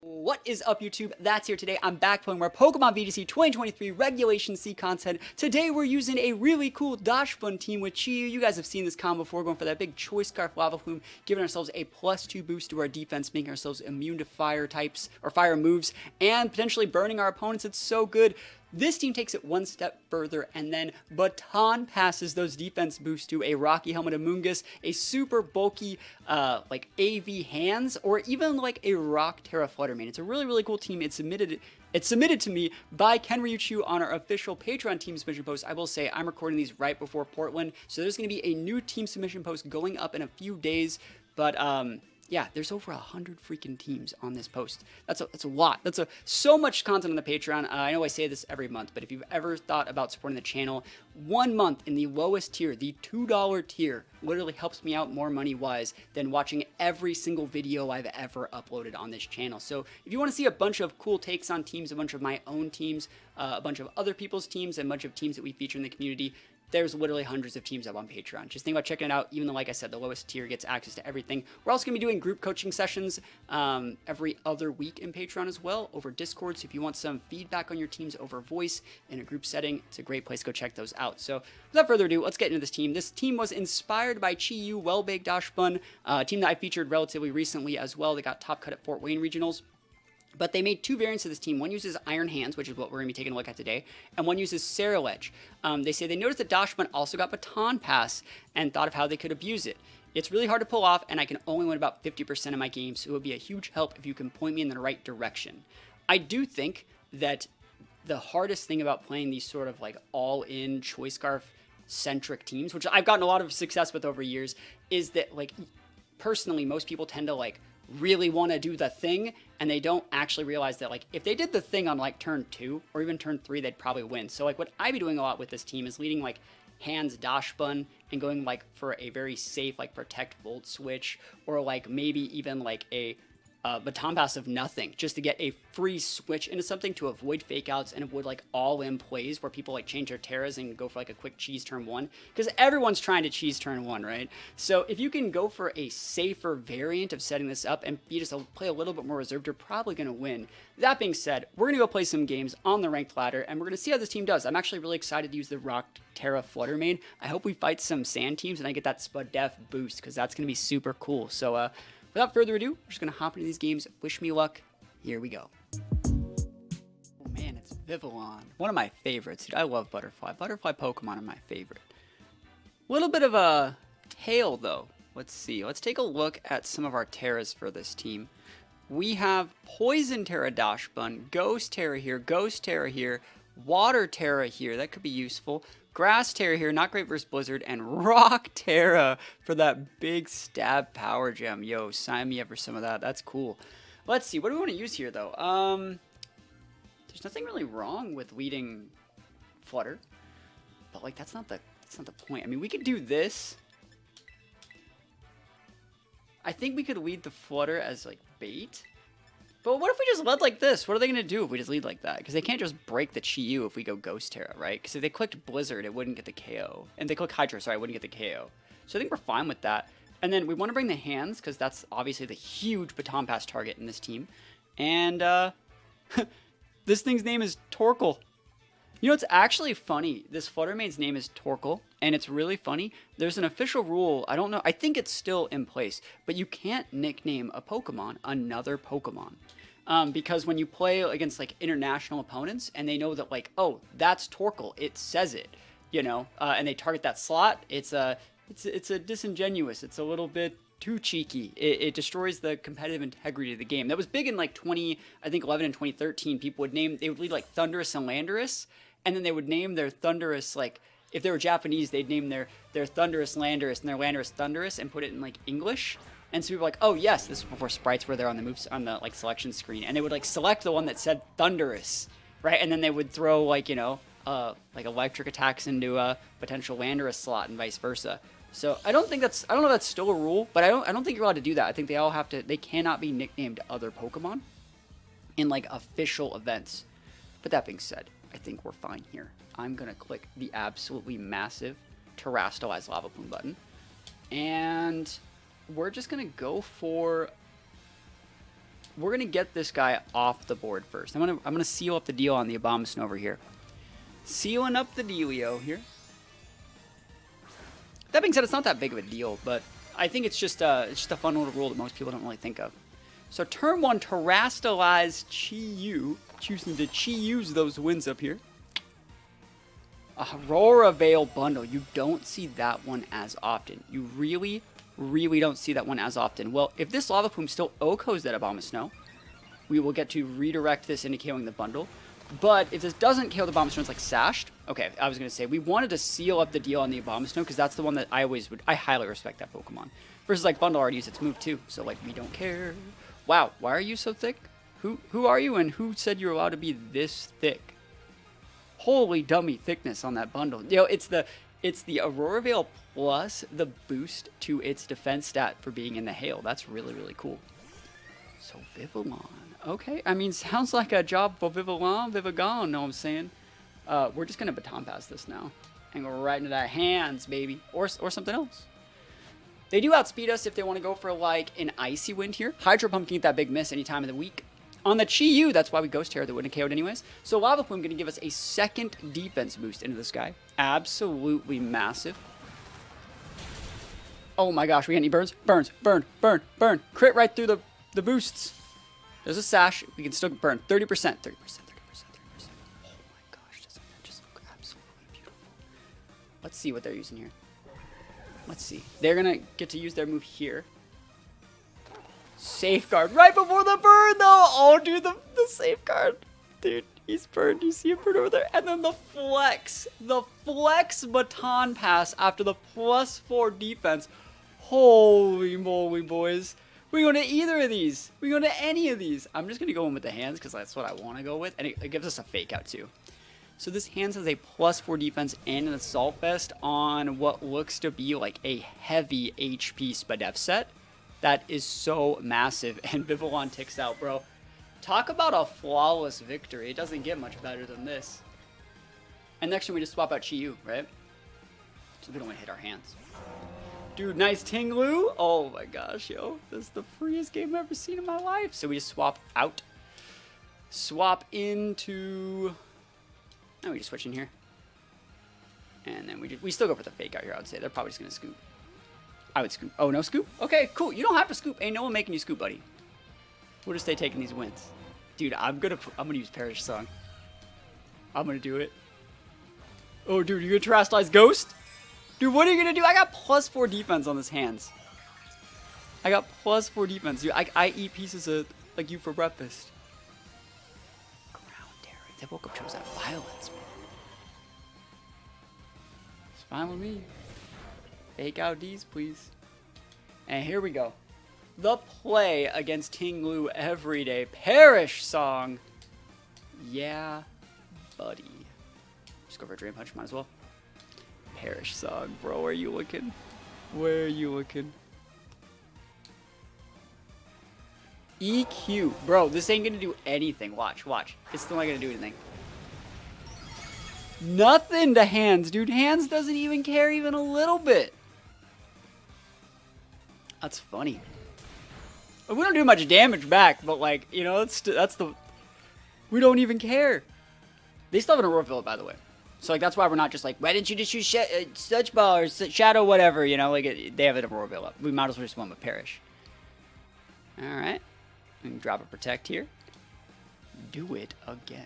What is up, YouTube? That's here today. I'm back playing more Pokemon VGC 2023 Regulation C content. Today we're using a really cool Dachsbun team with Chi. You guys have seen this combo before, going for that big Choice Scarf Lava Plume, giving ourselves a +2 boost to our defense, making ourselves immune to fire types or fire moves, and potentially burning our opponents. It's so good. This team takes it one step further and then Baton passes those defense boosts to a Rocky Helmet Amoonguss, a super bulky like AV Hands, or even like a Rock Tera Fluttermane. It's a really cool team. It's submitted to me by Ken Ryuchu on our official Patreon team submission post. I will say I'm recording these right before Portland, so there's going to be a new team submission post going up in a few days, but yeah, there's over 100 freaking teams on this post. That's a lot. That's so much content on the Patreon. I know I say this every month, but if you've ever thought about supporting the channel, 1 month in the lowest tier, the $2 tier, literally helps me out more money-wise than watching every single video I've ever uploaded on this channel. So if you want to see a bunch of cool takes on teams, a bunch of my own teams, a bunch of other people's teams, and a bunch of teams that we feature in the community, there's literally hundreds of teams up on Patreon. Just think about checking it out, even though, like I said, the lowest tier gets access to everything. We're also going to be doing group coaching sessions every other week in Patreon as well, over Discord. So if you want some feedback on your teams over voice in a group setting, it's a great place to go check those out. So without further ado, let's get into this team. This team was inspired by Chi-Yu Well-Baked Dachsbun, a team that I featured relatively recently as well. They got top cut at Fort Wayne Regionals. But they made two variants of this team. One uses Iron Hands, which is what we're going to be taking a look at today, and one uses Ceruledge. They say they noticed that Dachsbun also got Baton Pass and thought of how they could abuse it. It's really hard to pull off, and I can only win about 50% of my games, so it would be a huge help if you can point me in the right direction. I do think that the hardest thing about playing these sort of like all-in Choice Scarf-centric teams, which I've gotten a lot of success with over years, is that, like, personally, most people tend to, like, really want to do the thing, and they don't actually realize that, like, if they did the thing on like turn 2 or even turn 3, they'd probably win. So like what I'd be doing a lot with this team is leading like Hands Dachsbun and going like for a very safe like Protect Volt switch, or like maybe even like a Baton Pass of nothing, just to get a free switch into something to avoid fake outs and avoid like all-in plays where people like change their Teras and go for like a quick cheese turn 1, because everyone's trying to cheese turn 1, right? So if you can go for a safer variant of setting this up and be just play a little bit more reserved, you're probably going to win. That being said, we're going to go play some games on the ranked ladder, and we're going to see how this team does. I'm actually really excited to use the Rock Tera Fluttermane. I hope we fight some sand teams and I get that Spud Def boost, because that's going to be super cool. So without further ado, we're just going to hop into these games. Wish me luck. Here we go. Oh man, it's Vivillon. One of my favorites. Dude, I love Butterfly. Butterfly Pokemon are my favorite. A little bit of a tail, though. Let's see. Let's take a look at some of our Teras for this team. We have Poison Tera Dachsbun, Ghost Tera here, Ghost Tera here, Water Tera here. That could be useful. Grass Tera here, not great versus Blizzard, and Rock Tera for that big stab power gem. Yo, sign me up for some of that. That's cool. Let's see. What do we want to use here, though? There's nothing really wrong with leading Flutter, but like that's not the point. I mean, we could do this. I think we could lead the Flutter as like bait. But what if we just led like this? What are they going to do if we just lead like that? Because they can't just break the Chi-Yu if we go Ghost Tera, right? Because if they clicked Blizzard, it wouldn't get the KO. And if they click Hydro, sorry, it wouldn't get the KO. So I think we're fine with that. And then we want to bring the Hands, because that's obviously the huge Baton Pass target in this team. And this thing's name is Torkoal. You know, it's actually funny. This Fluttermane's name is Torkoal, and it's really funny. There's an official rule, I don't know, I think it's still in place, but you can't nickname a Pokemon another Pokemon. Because when you play against like international opponents and they know that like, oh, that's Torkoal, it says it, you know, and they target that slot, it's a disingenuous, it's a little bit too cheeky. It destroys the competitive integrity of the game. That was big in like 2011 and 2013. People would lead like Thundurus and Landorus, and then they would name their Thundurus, like, if they were Japanese, they'd name their Thundurus Landorus and their Landorus Thundurus and put it in like English. And so people were like, oh yes, this is before sprites were there on the moves on the like selection screen, and they would like select the one that said Thundurus, right? And then they would throw like, you know, like electric attacks into a potential Landorus slot and vice versa. So I don't know if that's still a rule, but I don't think you're allowed to do that. I think they cannot be nicknamed other Pokemon in like official events. But that being said, I think we're fine here. I'm gonna click the absolutely massive Terrastalize Lava Plume button, and we're just gonna go for we're gonna get this guy off the board first. I'm gonna seal up the deal on the Abomasnow over here. Sealing up the dealio here. That being said, it's not that big of a deal, but I think it's just a fun little rule that most people don't really think of. So turn 1, Terrastalize Chi-Yu. Choosing to Chi-Use those wins up here. Aurora Veil Bundle. You don't see that one as often. You really, really don't see that one as often. Well, if this Lava Plume still OHKOs that Abomasnow, we will get to redirect this into KOing the bundle. But if this doesn't KO the Abomasnow, it's like sashed. Okay, I was going to say, we wanted to seal up the deal on the Abomasnow because that's the one that I highly respect that Pokemon. Versus like Bundle already used its move too, so like we don't care. Wow, why are you so thick? Who are you and who said you're allowed to be this thick? Holy dummy thickness on that bundle. You know, it's the Aurora Veil plus the boost to its defense stat for being in the hail. That's really, really cool. So Vivillon. Okay, I mean, sounds like a job for Vivillon, know what I'm saying? We're just going to Baton Pass this now. And go right into that hands, baby. Or something else. They do outspeed us if they want to go for, like, an Icy Wind here. Hydro Pump can get that big miss any time of the week. On the Chi-Yu, that's why we Ghost Terror that wouldn't have KO'd anyways. So Lava Plume going to give us a second defense boost into this guy. Absolutely massive. Oh my gosh, we got any burns? Burns, burn, burn, burn. Crit right through the boosts. There's a sash. We can still burn 30%, 30%, 30%, 30%, 30%. Oh my gosh, doesn't that just look absolutely beautiful? Let's see what they're using here. Let's see. They're going to get to use their move here. Safeguard right before the burn, though. Oh, dude, the safeguard. Dude, he's burned. You see him burn over there. And then the flex. The flex Baton Pass after the +4 defense. Holy moly, boys. We go to either of these. We go to any of these. I'm just going to go in with the hands because that's what I want to go with. And it gives us a fake out, too. So this hands has a +4 defense and an Assault Vest on what looks to be like a heavy HP Spadef set. That is so massive. And Vivillon ticks out, bro. Talk about a flawless victory. It doesn't get much better than this. And next time we just swap out Chi-Yu, right? So we don't want to hit our hands. Dude, nice Tinglu. Oh my gosh, yo. This is the freest game I've ever seen in my life. So we just swap out. Swap into... No, we just switch in here. And then we still go for the fake out here, I would say. They're probably just going to scoop. I would scoop. Oh, no scoop? Okay, cool. You don't have to scoop. Ain't no one making you scoop, buddy. We'll just stay taking these wins. Dude, I'm gonna use Perish Song. I'm gonna do it. Oh, dude, you're gonna Terrastalize Ghost? Dude, what are you gonna do? I got +4 defense on this hands. I got +4 defense. Dude, I eat pieces of, like, you for breakfast. Ground Terror. That woke up chose that violence, man. It's fine with me. Fake out D's, please. And here we go. The play against Tinglu every day. Perish Song. Yeah, buddy. Just go for a Drain Punch, might as well. Perish Song, bro. Where are you looking? Where are you looking? EQ. Bro, this ain't gonna do anything. Watch, watch. It's still not gonna do anything. Nothing to hands, dude. Hands doesn't even care even a little bit. That's funny. We don't do much damage back, but like, you know, that's the... We don't even care. They still have an Aurora Veil, by the way. So like, that's why we're not just like, why didn't you just use Such Ball or Shadow whatever, you know, like they have an Aurora Veil up. We might as well just went with Perish. Alright. We can drop a Protect here. Do it again.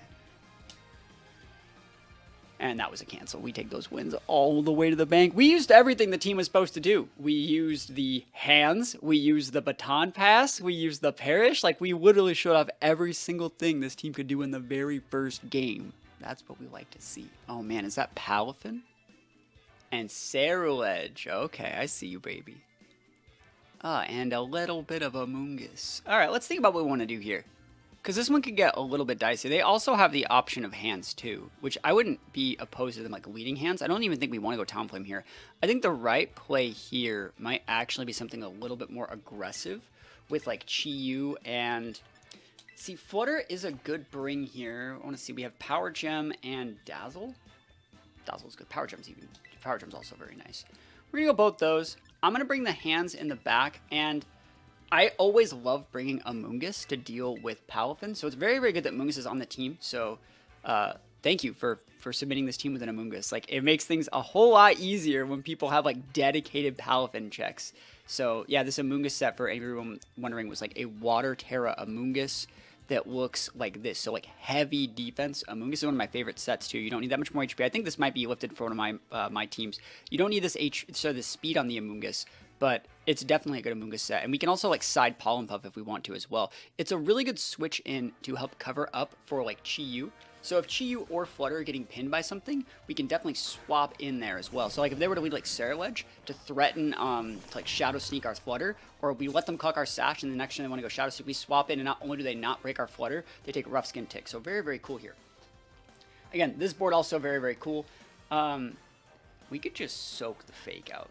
And that was a cancel. We take those wins all the way to the bank. We used everything the team was supposed to do. We used the hands. We used the Baton Pass. We used the Perish. Like, we literally showed off every single thing this team could do in the very first game. That's what we like to see. Oh, man. Is that Palafin? And Ceruledge. Okay, I see you, baby. And a little bit of Amoonguss. All right, let's think about what we want to do here. Because this one could get a little bit dicey. They also have the option of hands too, which I wouldn't be opposed to them like leading hands. I don't even think we want to go Talonflame here. I think the right play here might actually be something a little bit more aggressive with like Chi-Yu and... See, Flutter is a good bring here. I want to see, we have Power Gem and Dazzle. Dazzle's good. Power Gem's also very nice. We're going to go both those. I'm going to bring the hands in the back and... I always love bringing Amoonguss to deal with Palafin, so it's very, very good that Amoonguss is on the team. So thank you for submitting this team with an Amoonguss. Like, it makes things a whole lot easier when people have like dedicated Palafin checks. So yeah, this Amoonguss set, for everyone wondering, was like a Water Tera Amoonguss that looks like this. So like heavy defense. Amoonguss is one of my favorite sets too. You don't need that much more HP. I think this might be lifted for one of my my teams. You don't need this this speed on the Amoonguss, but it's definitely a good Amoonguss set. And we can also like side Pollen Puff if we want to as well. It's a really good switch in to help cover up for like Chi-Yu. So if Chi-Yu or Flutter are getting pinned by something, we can definitely swap in there as well. So like if they were to lead like Ledge to threaten to like Shadow Sneak our Flutter, or we let them cluck our Sash and the next time they want to go Shadow Sneak, we swap in, and not only do they not break our Flutter, they take Rough Skin Tick. So very, very cool here. Again, this board also very, very cool. We could just soak the Fake out.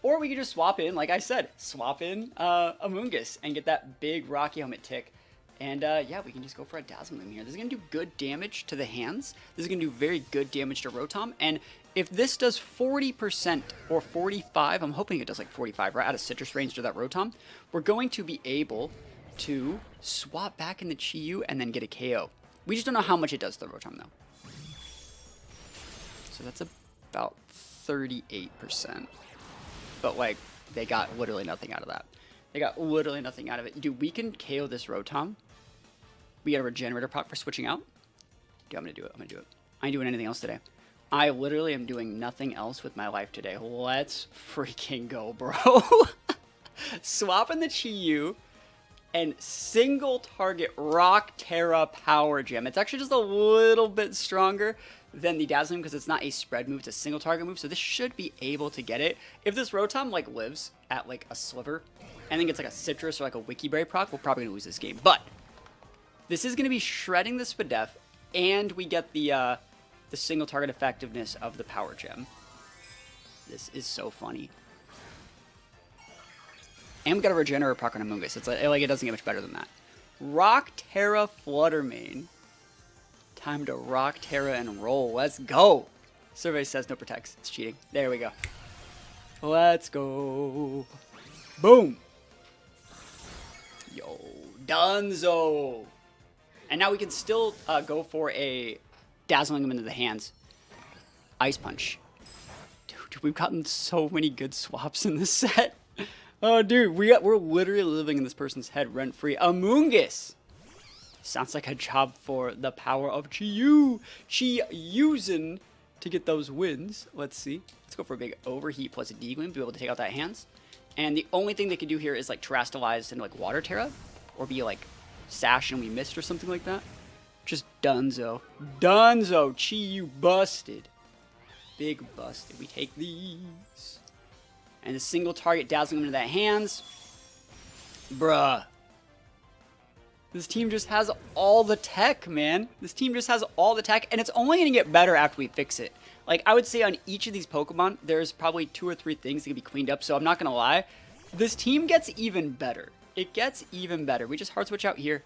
Or we could just swap in, like I said, swap in Amoonguss and get that big Rocky Helmet tick. And yeah, we can just go for a Dachsbun here. This is going to do good damage to the hands. This is going to do very good damage to Rotom. And if this does 40% or 45, I'm hoping it does like 45, right out of citrus range to that Rotom, we're going to be able to swap back into Chi-Yu and then get a KO. We just don't know how much it does to the Rotom though. So that's about 38%. But like, they got literally nothing out of that. They got literally nothing out of it. Dude, we can KO this Rotom. We got a Regenerator proc for switching out. Dude, I'm going to do it. I'm going to do it. I ain't doing anything else today. I literally am doing nothing else with my life today. Let's freaking go, bro. Swapping the Chi-Yu and single target Rock Tera Power Gem. It's actually just a little bit stronger than the Dazzling because it's not a spread move, it's a single target move, so this should be able to get it. If this Rotom like lives at like a sliver and then gets like a citrus or like a Wiki Berry proc, we're probably gonna lose this game. But this is gonna be shredding the Spadef, and we get the single target effectiveness of the Power Gem. This is so funny. And we got a Regenerator proc on Amoonguss. It's like it doesn't get much better than that. Rock Tera Fluttermane. Time to Rock Tera and roll. Let's go. Survey says no protects. It's cheating. There we go. Let's go. Boom. Yo, Dunzo. And now we can still go for a dazzling him into the hands. Ice Punch. Dude, we've gotten so many good swaps in this set. Oh, dude, we're literally living in this person's head rent-free. Amoonguss. Sounds like a job for the power of Chi-Yu. Chi-Yusin to get those wins. Let's see. Let's go for a big Overheat plus a D-Gleam to be able to take out that hands. And the only thing they can do here is like Terastalize into like Water Tera, or be like Sash and we missed or something like that. Just Dunzo. Dunzo. Chi-Yu busted. Big busted. We take these. And a single target dazzling into that hands. Bruh. This team just has all the tech, man. This team just has all the tech, and it's only going to get better after we fix it. Like, I would say on each of these Pokemon, there's probably 2 or 3 things that can be cleaned up, so I'm not going to lie. This team gets even better. It gets even better. We just hard switch out here.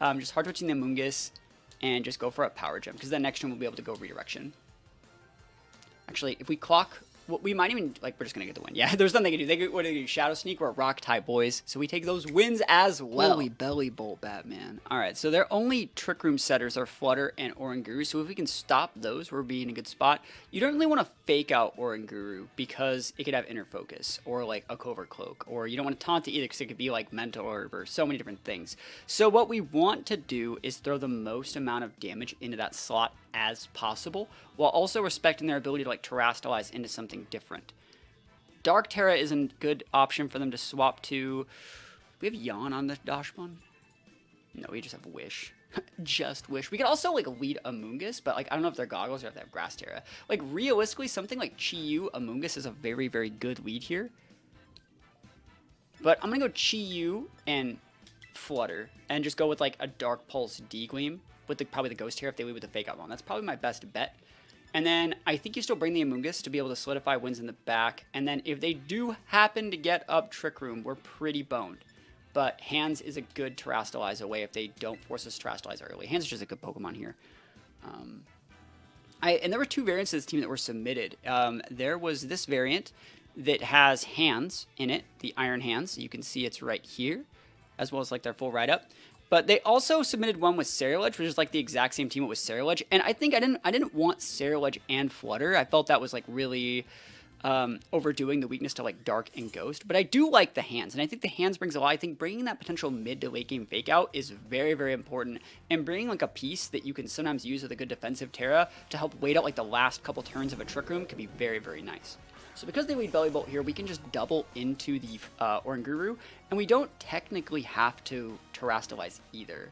Just hard switching the Amoonguss, and just go for a Power Gem, because then next turn we'll be able to go Redirection. Actually, if we clock... Well, we might even, like, we're just going to get the win. Yeah, there's nothing they can do. They could, what do they do? Shadow Sneak or Rock type boys. So we take those wins as well. Holy belly bolt, Batman. All right, so their only Trick Room setters are Flutter and Oranguru. So if we can stop those, we're being in a good spot. You don't really want to fake out Oranguru because it could have Inner Focus or, like, a Covert Cloak. Or you don't want to taunt it either because it could be, like, Mental Orb or so many different things. So what we want to do is throw the most amount of damage into that slot as possible, while also respecting their ability to like Terastalize into something different. Dark Tera is a good option for them to swap to. We have Yawn on the Dachsbun. No, we just have Wish. Just Wish. We could also like lead Amoonguss, but like I don't know if they're goggles or if they have Grass Tera. Like realistically, something like Chi-Yu Amoonguss is a very, very good lead here. But I'm gonna go Chi-Yu and Flutter and just go with like a Dark Pulse D-Gleam with probably the Ghost Tera if they lead with the Fake Out Bomb. That's probably my best bet. And then I think you still bring the Amoonguss to be able to solidify wins in the back. And then if they do happen to get up Trick Room, we're pretty boned. But Hands is a good Terastalize away if they don't force us to Terastalize early. Hands is just a good Pokemon here. And there were 2 variants of this team that were submitted. There was this variant that has Hands in it, the Iron Hands. You can see it's right here. as well as like their full write-up. But they also submitted one with Cerulege, which is like the exact same team with Cerulege. And I think I didn't want Cerulege and Flutter. I felt that was like really overdoing the weakness to like Dark and Ghost. But I do like the hands, and I think the hands brings a lot. I think bringing that potential mid to late game fake out is very, very important. And bringing like a piece that you can sometimes use with a good defensive Tera to help wait out like the last couple turns of a Trick Room can be very, very nice. So because they lead Belly Bolt here, we can just double into the Oranguru, and we don't technically have to Terrastalize either.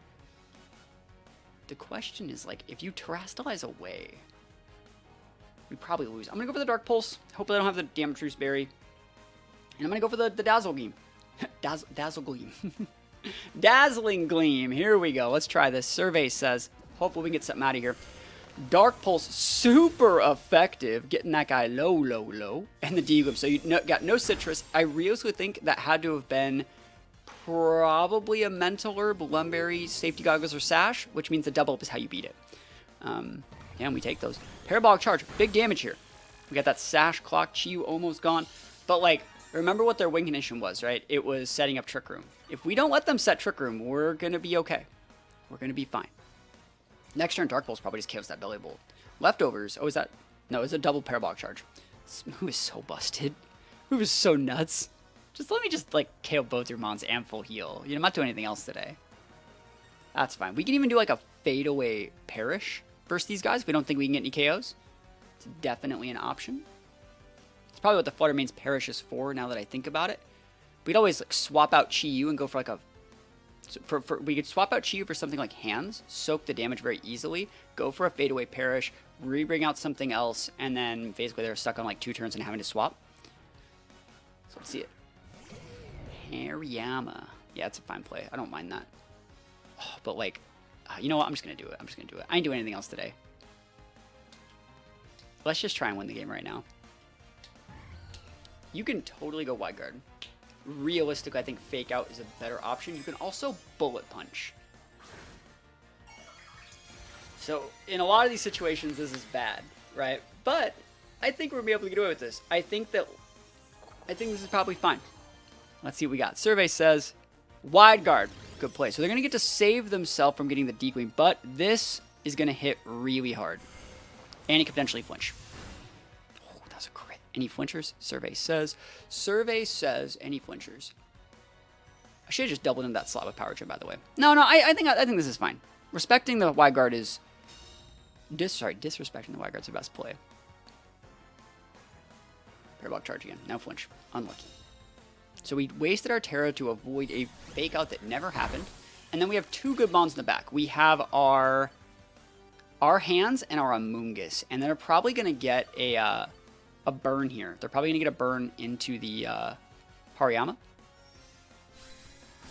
The question is, like, if you Terrastalize away, we probably lose. I'm going to go for the Dark Pulse. Hopefully I don't have the Damage Reduce Berry. And I'm going to go for the Dazzle Gleam. Dazzle Gleam. Dazzling Gleam. Here we go. Let's try this. Survey says, hopefully we can get something out of here. Dark Pulse, super effective, getting that guy low, low, low. And the D-Gloom, so you got no Citrus. I realistically think that had to have been probably a Mental Herb, Lumberry, Safety Goggles, or Sash, which means the double up is how you beat it. Yeah, and we take those. Parabolic Charge, big damage here. We got that Sash, Clock, Chi-Yu almost gone. But, like, remember what their win condition was, right? It was setting up Trick Room. If we don't let them set Trick Room, we're going to be okay. We're going to be fine. Next turn, Dark Pulse probably just KOs that Belly Bolt. Leftovers. Oh, is that? No, it's a double Parabolic Charge. This move is so busted. Move is so nuts. Just let me just, like, KO both your mons and full heal. You know, I'm not doing anything else today. That's fine. We can even do, like, a fadeaway Perish versus these guys if we don't think we can get any KOs. It's definitely an option. It's probably what the Flutter Main's Perish is for now that I think about it. We'd always, like, swap out Chi-Yu and go for, like, a... we could swap out Chi-Yu for something like Hands, soak the damage very easily, go for a fadeaway Perish, re-bring out something else, and then basically they're stuck on like 2 turns and having to swap. So let's see it. Hariyama. Yeah, it's a fine play. I don't mind that. Oh, but like, you know what? I'm just going to do it. I ain't doing anything else today. Let's just try and win the game right now. You can totally go Wide Guard. Realistically, I think Fake Out is a better option. You can also Bullet Punch. So, in a lot of these situations, this is bad, right? But I think we're going to be able to get away with this. I think this is probably fine. Let's see what we got. Survey says, Wide Guard. Good play. So they're going to get to save themselves from getting the D-Queen, but this is going to hit really hard. And he could potentially flinch. Oh, that's a crit. Any flinchers? Survey says, any flinchers. I should have just doubled into that slot with Power Gem, by the way. No, I think this is fine. Respecting the Wide Guard is... disrespecting the Wide Guard's the best play. Parabolic Charge again. Now flinch. Unlucky. So we wasted our Tera to avoid a Fake Out that never happened. And then we have 2 good mons in the back. We have our Hands and our Amoonguss. And they're probably going to get a burn here. They're probably going to get a burn into the Hariyama.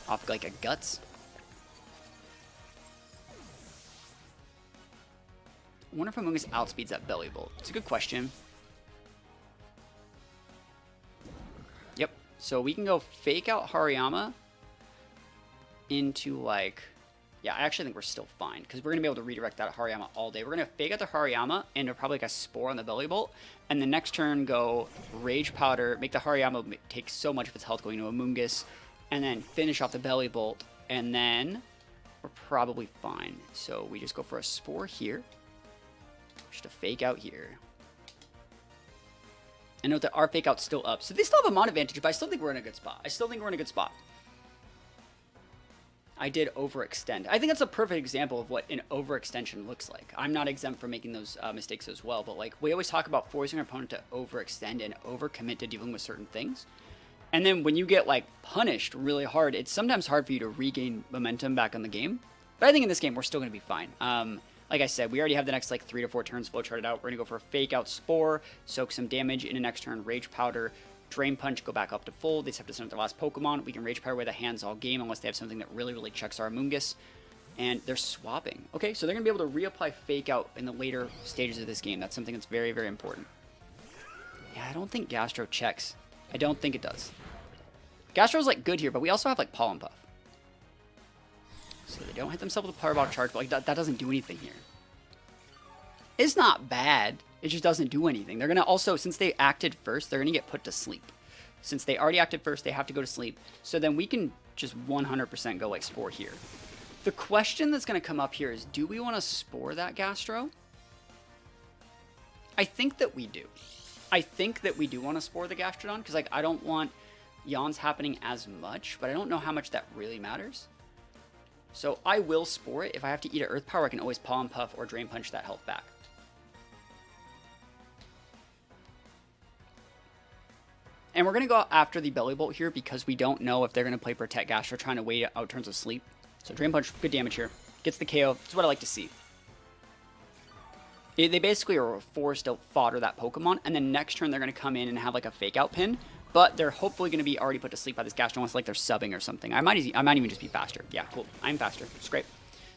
Off like a Guts. I wonder if Amoonguss outspeeds that Belly Bolt. It's a good question. Yep. So we can go Fake Out Hariyama into like... Yeah, I actually think we're still fine because we're going to be able to redirect that Hariyama all day. We're going to Fake Out the Hariyama into probably like a Spore on the Belly Bolt. And the next turn go Rage Powder, make the Hariyama take so much of its health going to Amoonguss, and then finish off the Belly Bolt. And then we're probably fine. So we just go for a Spore here. Just a Fake Out here. I note that our Fake Out's still up. So they still have a mon advantage, but I still think we're in a good spot. I did overextend. I think that's a perfect example of what an overextension looks like. I'm not exempt from making those mistakes as well, but like we always talk about forcing our opponent to overextend and overcommit to dealing with certain things. And then when you get like punished really hard, it's sometimes hard for you to regain momentum back on the game. But I think in this game, we're still going to be fine. Like I said, we already have the next like 3 to 4 turns flowcharted out. We're going to go for a Fake Out Spore, soak some damage in the next turn, Rage Powder, Drain Punch, go back up to full. They just have to send up their last Pokemon. We can Rage Powder away the Hands all game unless they have something that really checks our Amoonguss. And they're swapping. Okay, so they're going to be able to reapply Fake Out in the later stages of this game. That's something that's very important. Yeah, I don't think Gastro checks. I don't think it does. Gastro's like good here, but we also have like Pollen Puff. So they don't hit themselves with a Parabolic Charge, but like that doesn't do anything here. It's not bad. It just doesn't do anything. They're going to also, since they acted first, they're going to get put to sleep. Since they already acted first, they have to go to sleep. So then we can just 100% go like Spore here. The question that's going to come up here is, do we want to Spore that Gastro? I think that we do. I think that we do want to Spore the Gastrodon, because like I don't want Yawns happening as much, but I don't know how much that really matters. So I will Spore it. If I have to eat an Earth Power, I can always Pollen Puff or Drain Punch that health back. And we're going to go after the Belly Bolt here because we don't know if they're going to play Protect Gastro, trying to wait out turns of sleep. So Drain Punch, good damage here. Gets the KO. That's what I like to see. They basically are forced to fodder that Pokemon, and then next turn they're going to come in and have like a Fake Out pin, but they're hopefully going to be already put to sleep by this Gastro unless like they're subbing or something. I might even just be faster. Yeah, cool. I'm faster. It's great.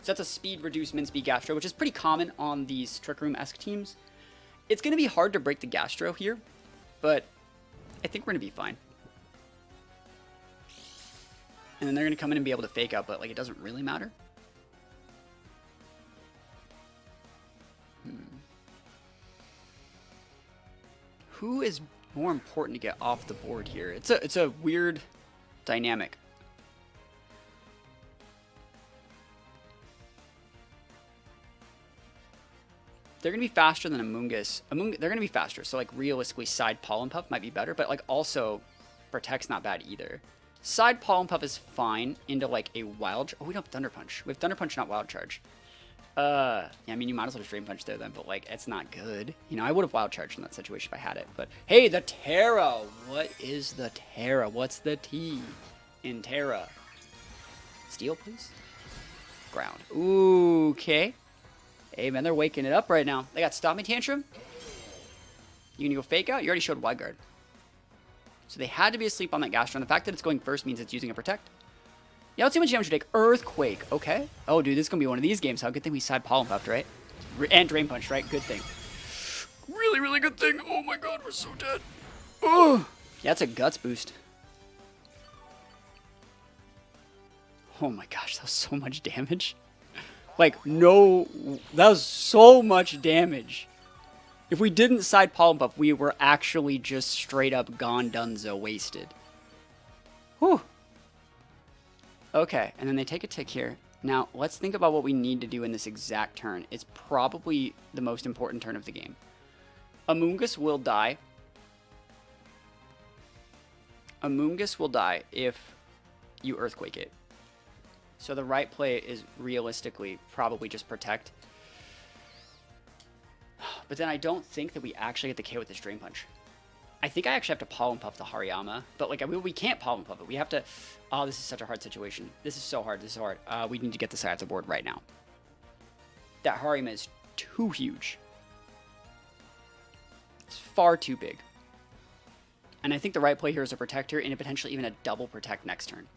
So that's a speed reduced min speed Gastro, which is pretty common on these Trick Room-esque teams. It's going to be hard to break the Gastro here, but I think we're going to be fine. And then they're going to come in and be able to Fake Out, but like it doesn't really matter. Who is more important to get off the board here? It's a weird dynamic. They're going to be faster than Amoonguss. They're going to be faster, so like realistically side Pollen Puff might be better, but like also Protect's not bad either. Side Pollen Puff is fine into like a Wild... Oh, we don't have Thunder Punch. We have Thunder Punch, not Wild Charge. Yeah, I mean, you might as well just Drain Punch there then, but like, it's not good. You know, I would have Wild Charged in that situation if I had it, but hey, the Tera! What is the Tera? What's the T in Tera? Steel, please? Ground. Ooh, okay. Hey, man, they're waking it up right now. They got Stop Me Tantrum. You gonna go Fake Out? You already showed Wide Guard. So they had to be asleep on that Gastron. The fact that it's going first means it's using a Protect. Yeah, let's see how much damage you take. Earthquake. Okay. Oh, dude, this is going to be one of these games. How good thing we side Pollen Puffed, right? And Drain Punch, right? Good thing. Really, really good thing. Oh my god, we're so dead. Oh. Yeah, that's a Guts boost. Oh my gosh, that was so much damage. Like, no, that was so much damage. If we didn't side Pollen Puff, we were actually just straight up gone donezo wasted. Whew. Okay, and then they take a tick here. Now, let's think about what we need to do in this exact turn. It's probably the most important turn of the game. Amoonguss will die. Amoonguss will die if you Earthquake it. So the right play is realistically probably just Protect. But then I don't think that we actually get the K with this Drain Punch. I think I actually have to Pollen Puff the Hariyama, but like we can't Pollen Puff it. We have to... Oh, this is such a hard situation. This is so hard. This is hard. We need to get this guy off the board right now. That Hariyama is too huge. It's far too big. And I think the right play here is a Protector and potentially even a double Protect next turn.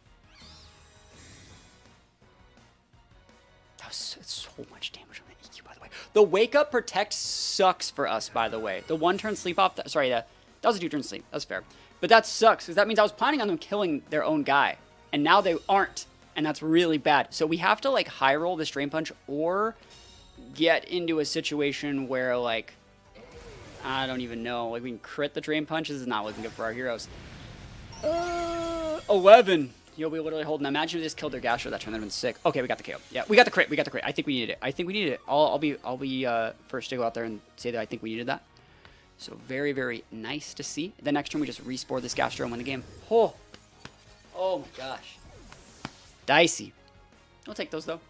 It's so much damage on the EQ, by the way. The Wake Up Protect sucks for us, by the way. The one turn sleep off... Sorry, that was a 2-turn sleep. That's fair. But that sucks, because that means I was planning on them killing their own guy. And now they aren't. And that's really bad. So we have to, like, high roll this Drain Punch or get into a situation where, like... I don't even know. Like, we can crit the Drain Punch. This is not looking good for our heroes. 11. You'll be literally holding. Imagine if they just killed their Gastro that turn. That would have been sick. Okay, we got the KO. Yeah, we got the crit. We got the crit. I think we needed it. I think we needed it. I'll be first to go out there and say that I think we needed that. So very, very nice to see. The next turn we just respore this Gastro and win the game. Oh my gosh. Dicey. I'll take those though.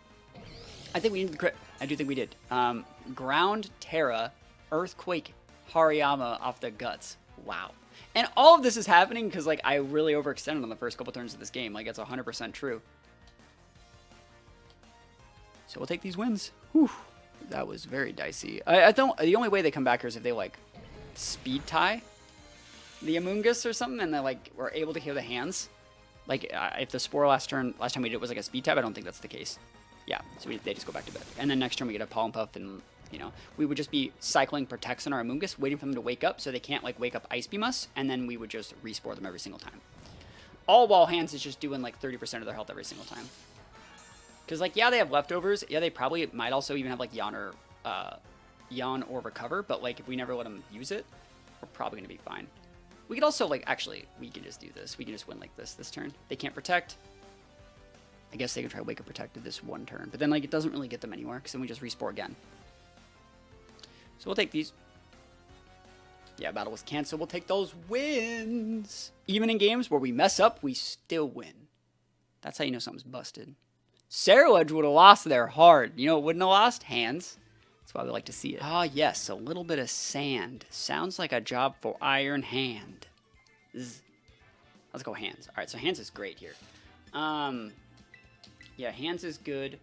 I think we needed the crit. I do think we did. Ground, Tera, Earthquake, Hariyama off the Guts. Wow. And all of this is happening because, like, I really overextended on the first couple turns of this game. Like, it's 100% true. So we'll take these wins. Whew. That was very dicey. I don't... The only way they come back here is if they, like, speed tie the Amoonguss or something, and they, like, were able to heal the hands. Like, if the Spore last time we did it was, like, a speed tab, I don't think that's the case. Yeah, so they just go back to bed. And then next turn we get a Pollen Puff and... You know, we would just be cycling Protects on our Amoonguss, waiting for them to wake up so they can't, like, wake up Ice Beam us, and then we would just respore them every single time. All while Hands is just doing, like, 30% of their health every single time. Because, like, yeah, they have Leftovers. Yeah, they probably might also even have, like, Yawn or Recover, but, like, if we never let them use it, we're probably going to be fine. We could also, like, actually, we can just do this. We can just win like this turn. They can't protect. I guess they could try Wake Up Protected this one turn. But then, like, it doesn't really get them anywhere because then we just respore again. So we'll take these. Yeah, battle was canceled. We'll take those wins. Even in games where we mess up, we still win. That's how you know something's busted. Sarrowedge would have lost there hard. You know what wouldn't have lost? Hands. That's why we like to see it. Ah, yes, a little bit of sand. Sounds like a job for Iron Hand. Zzz. Let's go hands. All right, so hands is great here. Yeah, hands is good.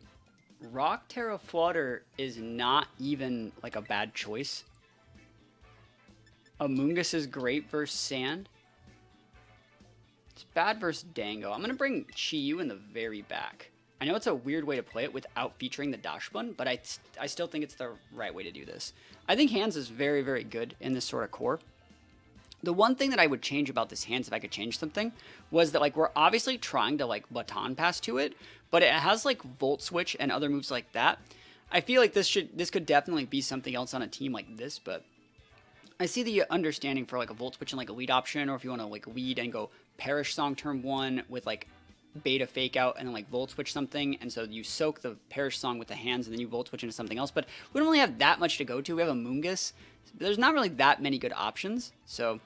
Rock Tera Flutter is not even like a bad choice. Amoonguss is great versus sand. It's bad versus Dango. I'm going to bring Chi-Yu in the very back. I know it's a weird way to play it without featuring the Dachsbun, but I still think it's the right way to do this. I think hands is very, very good in this sort of core. The one thing that I would change about this hands, if I could change something, was that, like, we're obviously trying to, like, Baton Pass to it, but it has, like, Volt Switch and other moves like that. I feel like this could definitely be something else on a team like this, but I see the understanding for, like, a Volt Switch and, like, a lead option, or if you want to, like, lead and go Perish Song turn 1 with, like, beta fake out and then, like, Volt Switch something, and so you soak the Perish Song with the hands and then you Volt Switch into something else, but we don't really have that much to go to. We have Amoonguss. There's not really that many good options, so,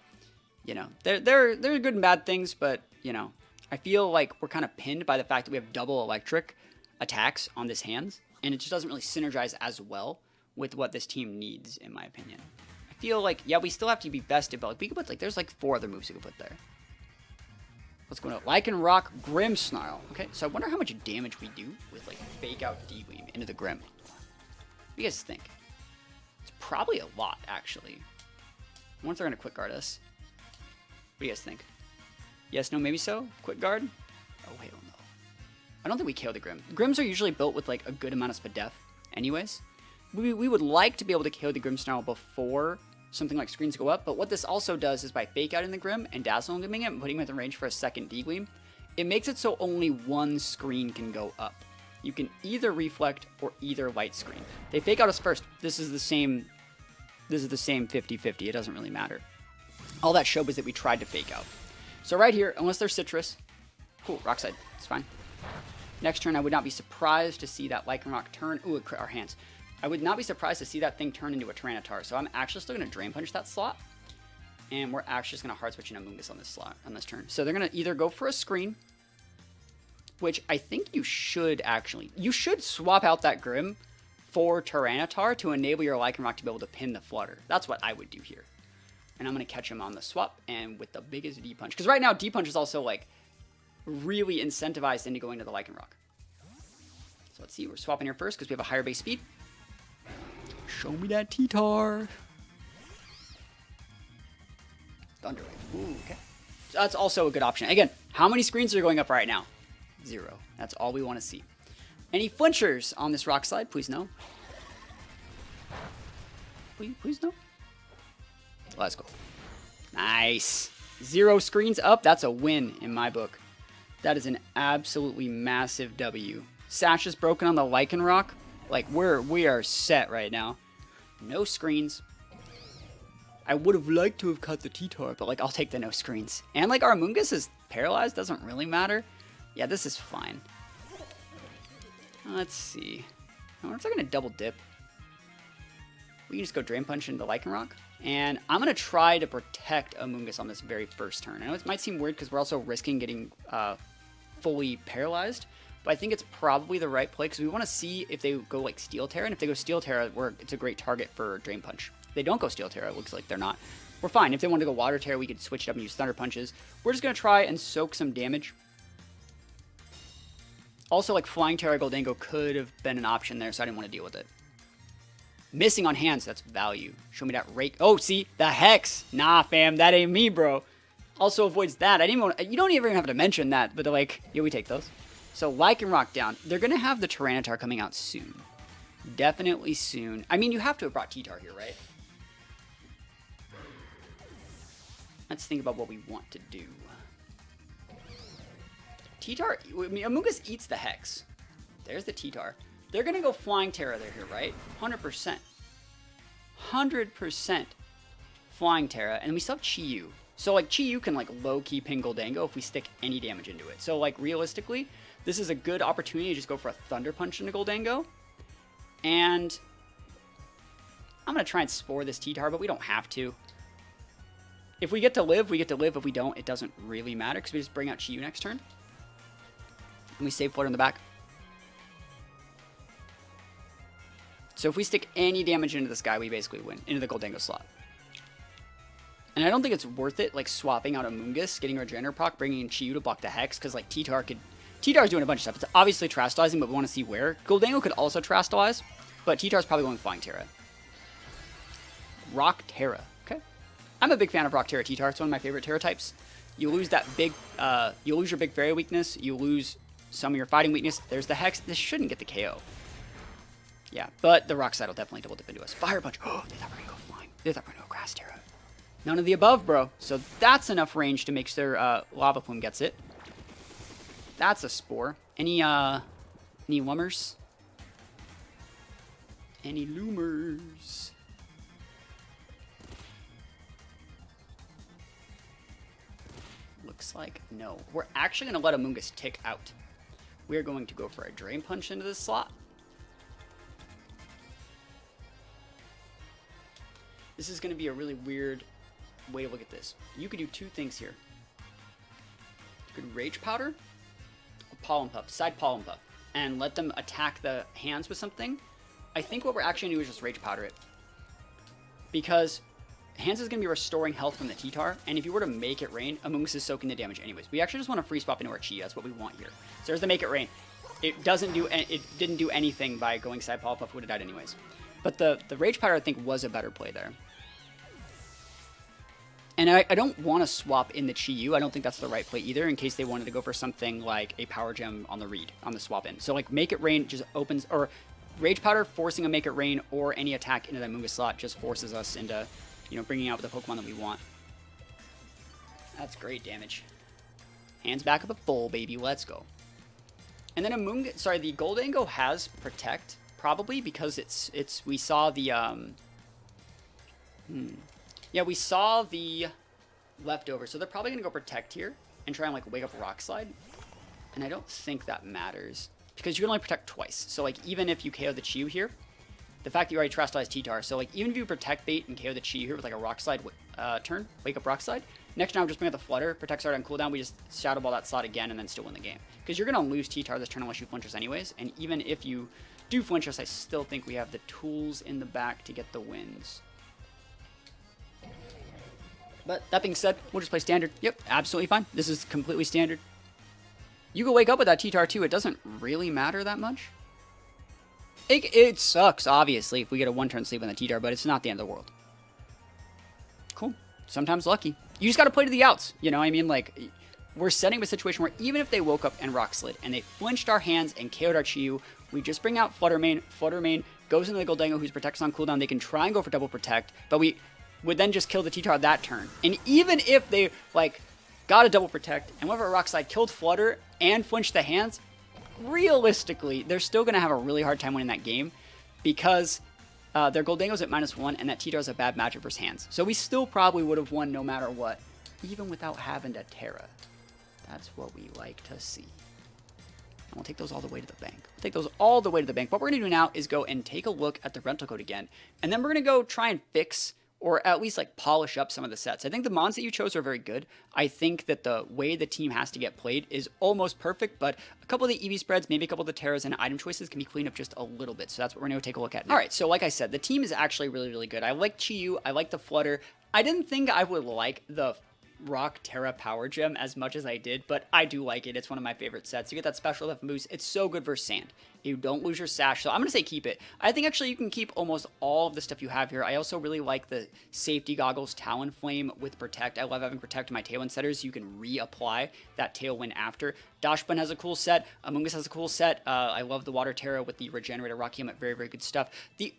you know, they're good and bad things, but, you know, I feel like we're kind of pinned by the fact that we have double electric attacks on this hands, and it just doesn't really synergize as well with what this team needs, in my opinion. I feel like, yeah, we still have to be bested, but, like, we could put, like, there's, like, 4 other moves we could put there. What's going on? Lycanroc, Grim Snarl. Okay, so I wonder how much damage we do with, like, fake out D-Gleam into the Grim. What do you guys think? It's probably a lot, actually. I wonder if they're going to quick guard us. What do you guys think? Yes, no, maybe so? Quick guard? Oh, hell no. I don't think we KO the Grim. Grims are usually built with, like, a good amount of SPDF anyways. We would like to be able to KO the Grim Snarl before something like screens go up, but what this also does is by fake out in the Grim and Dazzle Gleaming it and putting it in range for a second D-Gleam, it makes it so only one screen can go up. You can either reflect or either light screen. They fake out us first. This is the same 50-50. It doesn't really matter. All that showed was that we tried to fake out. So right here, unless they're citrus, cool, rock side, it's fine. Next turn, I would not be surprised to see that Lycanroc turn. Ooh, our hands. I would not be surprised to see that thing turn into a Tyranitar. So I'm actually still going to Drain Punch that slot. And we're actually just going to Hard Switch in Amoonguss on this slot, on this turn. So they're going to either go for a screen, which I think you should actually. You should swap out that Grim for Tyranitar to enable your Lycanroc to be able to pin the Flutter. That's what I would do here. And I'm going to catch him on the swap and with the biggest D-Punch. Because right now, D-Punch is also, like, really incentivized into going to the Lycanroc. So let's see. We're swapping here first because we have a higher base speed. Show me that T-Tar. Thunder Wave. Ooh, okay. So that's also a good option. Again, how many screens are going up right now? 0. That's all we want to see. Any flinchers on this rock slide? Please no. Please no. Let's go. Nice. 0 screens up. That's a win in my book. That is an absolutely massive W. Sash is broken on the Lycanroc. Like, we are set right now. No screens. I would have liked to have cut the T-Tar, but, like, I'll take the no screens. And, like, our Amoonguss is paralyzed. Doesn't really matter. Yeah, this is fine. Let's see. I wonder if they're going to double dip. We can just go Drain Punch into Lycanroc. And I'm going to try to protect Amoonguss on this very first turn. I know it might seem weird because we're also risking getting fully paralyzed. But I think it's probably the right play because we want to see if they go like Steel Tera. And if they go Steel Tera, it's a great target for Drain Punch. If they don't go Steel Tera, it looks like they're not. We're fine. If they want to go Water Tera, we could switch it up and use Thunder Punches. We're just going to try and soak some damage. Also, like Flying Tera Goldango could have been an option there, so I didn't want to deal with it. Missing on hands, that's value. Show me that rake. Oh, see? The Hex. Nah, fam, that ain't me, bro. Also avoids that. I didn't even want, you don't even have to mention that, but they're like, yeah, we take those. So Lycanroc down. They're going to have the Tyranitar coming out soon. Definitely soon. I mean, you have to have brought T-Tar here, right? Let's think about what we want to do. T-Tar, I mean, Amoonguss eats the Hex. There's the T-Tar. They're going to go Flying Tera there here, right? 100%. 100% Flying Tera. And we still have Chi-Yu. So like Chi Yu can like low-key ping Goldango if we stick any damage into it. So like realistically, this is a good opportunity to just go for a Thunder Punch into Goldango. And I'm going to try and Spore this T-Tar, but we don't have to. If we get to live, we get to live. If we don't, it doesn't really matter because we just bring out Chi Yu next turn. And we save Flutter in the back. So if we stick any damage into this guy, we basically win into the Goldango slot. And I don't think it's worth it, like, swapping out Amoonguss, getting our Regenerator proc, bringing in Chi Yu to block the Hex, because, like, T-Tar's doing a bunch of stuff. It's obviously Terastallizing, but we want to see where. Goldango could also Terastallize, but T-Tar's probably going Flying Tera. Rock Tera. Okay. I'm a big fan of Rock Tera T-Tar. It's one of my favorite Tera types. You lose that big, you lose your big fairy weakness. You lose some of your fighting weakness. There's the Hex. This shouldn't get the KO. Yeah, but the Rock Side will definitely double dip into us. Fire Punch. Oh, they thought we were going to go flying. They thought we were going to go Grass Tera. None of the above, bro. So that's enough range to make sure Lava Plume gets it. That's a Spore. Any Lummers? Any Loomers? Looks like no. We're actually going to let Amoonguss tick out. We're going to go for a Drain Punch into this slot. This is going to be a really weird way to look at this. You could do two things here. You could Rage Powder or Pollen Puff, side Pollen Puff, and let them attack the hands with something. I think what we're actually going to do is just Rage Powder it. Because hands is going to be restoring health from the T-Tar, and if you were to make it rain, Amoonguss is soaking the damage anyways. We actually just want to free swap into our Chi. That's what we want here. So there's the Make It Rain. It didn't do anything by going side Pollen Puff, would have died anyways. But the Rage Powder I think was a better play there. And I don't want to swap in the Chi Yu. I don't think that's the right play either, in case they wanted to go for something like a Power Gem on the read, on the swap in. So like Make It Rain just opens, or Rage Powder forcing a Make It Rain or any attack into that Amoonguss slot just forces us into, you know, bringing out the Pokemon that we want. That's great damage. Hands back up at full, baby. Let's go. And then Amoonguss, sorry, the Goldango has Protect, probably, because we saw the, yeah, we saw the Leftovers, so they're probably going to go Protect here and try and, like, wake up Rock Slide. And I don't think that matters, because you can only Protect twice. So, like, even if you KO the Chi Yu here, the fact that you already Terastallized T-Tar, so, like, even if you Protect bait and KO the Chi Yu here with, like, a Rock Slide turn, wake up Rock Slide, next round, just bring out the Flutter, Protect Start on cooldown, we just Shadow Ball that slot again and then still win the game. Because you're going to lose T-Tar this turn unless you flinch us anyways, and even if you do flinch us, I still think we have the tools in the back to get the wins. But that being said, we'll just play standard. Yep, absolutely fine. This is completely standard. You can wake up with that T-Tar too. It doesn't really matter that much. It sucks, obviously, if we get a one-turn sleep on the T-Tar, but it's not the end of the world. Cool. Sometimes lucky. You just got to play to the outs. You know what I mean? Like, we're setting up a situation where even if they woke up and Rock Slid and they flinched our hands and KO'd our Chi Yu, we just bring out Flutter Mane. Flutter Mane goes into the Goldango, who's Protects on cooldown. They can try and go for double Protect, but we would then just kill the T-Tar that turn. And even if they, like, got a double Protect and whatever Rock Slide killed Flutter and flinched the hands, realistically, they're still going to have a really hard time winning that game because their Goldango's at -1 and that T-Tar's a bad matchup versus hands. So we still probably would have won no matter what, even without having to Tera. That's what we like to see. And we'll take those all the way to the bank. We'll take those all the way to the bank. What we're going to do now is go and take a look at the rental code again, and then we're going to go try and fix or at least like polish up some of the sets. I think the mons that you chose are very good. I think that the way the team has to get played is almost perfect, but a couple of the EV spreads, maybe a couple of the Teras and item choices can be cleaned up just a little bit. So that's what we're going to take a look at now. All right, so like I said, the team is actually really, really good. I like Chi Yu. I like the Flutter. I didn't think I would like the Rock Tera Power Gem as much as I did, but I do like it. It's one of my favorite sets. You get that special left boost. It's so good versus sand. You don't lose your sash, so I'm going to say keep it. I think actually you can keep almost all of the stuff you have here. I also really like the safety goggles Talonflame with Protect. I love having Protect in my Tailwind setters. You can reapply that Tailwind after. Dachsbun has a cool set. Amoonguss has a cool set. I love the Water Tera with the Regenerator Rocky Helmet. Very, very good stuff. The